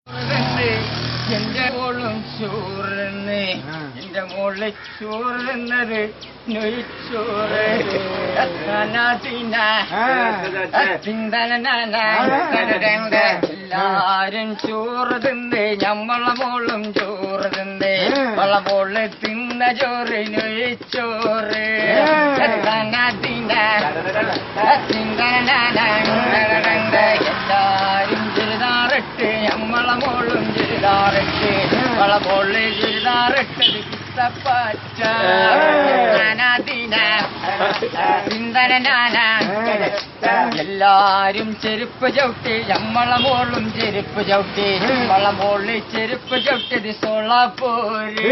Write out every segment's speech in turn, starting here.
എന്റെ മോളും ചോറുന്ന് എന്റെ മോളെ ചോറുന്നത് നൊയ്ച്ചോറ് എല്ലാരും ചോറ് തിന്ന് ഞമ്മളെ മോളും ചോറ് തിന്ന് വള മോള് തിന്ന ചോറ് നൊയ്ച്ചോറ് എല്ലാരും ചെറുതാറിട്ട് ഞമ്മളെ മോളും ചെറുതാറിട്ട് വള മോള് ചെറുതാറിട്ടത് കിട്ടപ്പറ്റ എല്ലാരും ചെരുപ്പ് ചവിട്ടി ഞമ്മളെ മോളും ചെരുപ്പ് ചവിട്ടി നമ്മളെ മോള് ചെരുപ്പ് ചവിട്ടിയത് സോളാപ്പൂര്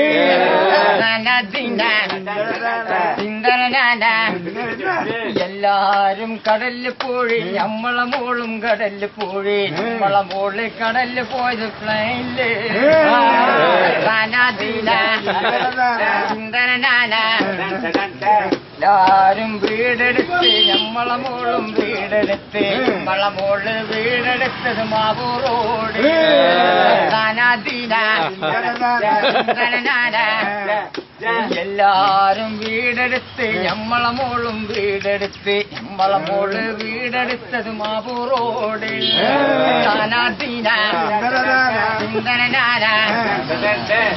എല്ലാരും കടലിൽ പോയി നമ്മളെ മോളും കടലിൽ പോയി നമ്മളെ മോള് കടലിൽ പോയത് പ്ലെയിനില് എല്ലാരും വീടെടുത്ത് നമ്മളെ മോളും വീടെടുത്ത് നമ്മളെ മോള് വീടെടുത്തത് മാവൂറോട് എല്ലാരും വീടെടുത്ത് നമ്മളെ മോളും വീടെടുത്ത് നമ്മളെ മോള് വീടെടുത്തത് മാവൂറോട്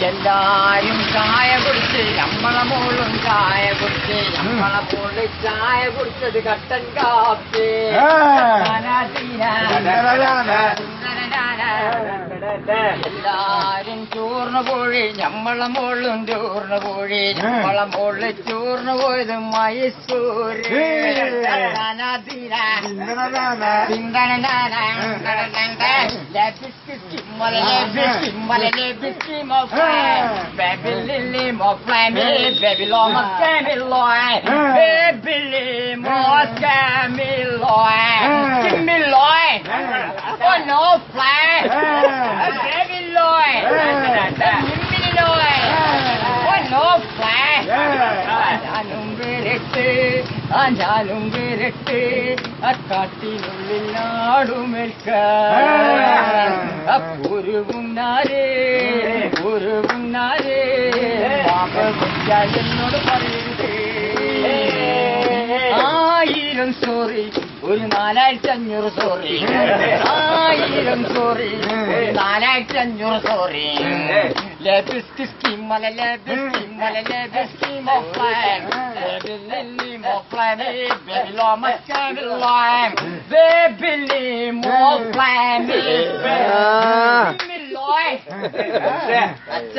എല്ലാരും ചായ കുടിച്ച് നമ്മളെ മോളും ചായ കുടിച്ച് നമ്മളെ മോള് ചായ കുടിച്ചത് കട്ടൻ കാപ്പി എല്ലാരും ചോറിന് പോയി നമ്മളെ മോളും ചോറിന് പോയി നമ്മളെ മോള് ചോറിന് പോയത് Mysore no fly baby loy mini loy no fly ഞാനും വിരട്ട് അക്കാട്ടിനുള്ളിൽ നാടുമേൽക്ക പൂരുവുന്നാരേ എന്നോട് പറയരുത് 1000 സോറി ഒരു 4500 സോറി 1000 സോറി 4500 സോറി ലെബിസ്കി മല ലെബിസ്കി മോഫ്ലാൻ ലെബിലി മോഫ്ലാൻ ബേബി ലോ മസ്കാബി ലോം ബേബിലി മോഫ്ലാൻ ബേബി ലോയ് അച്ഛ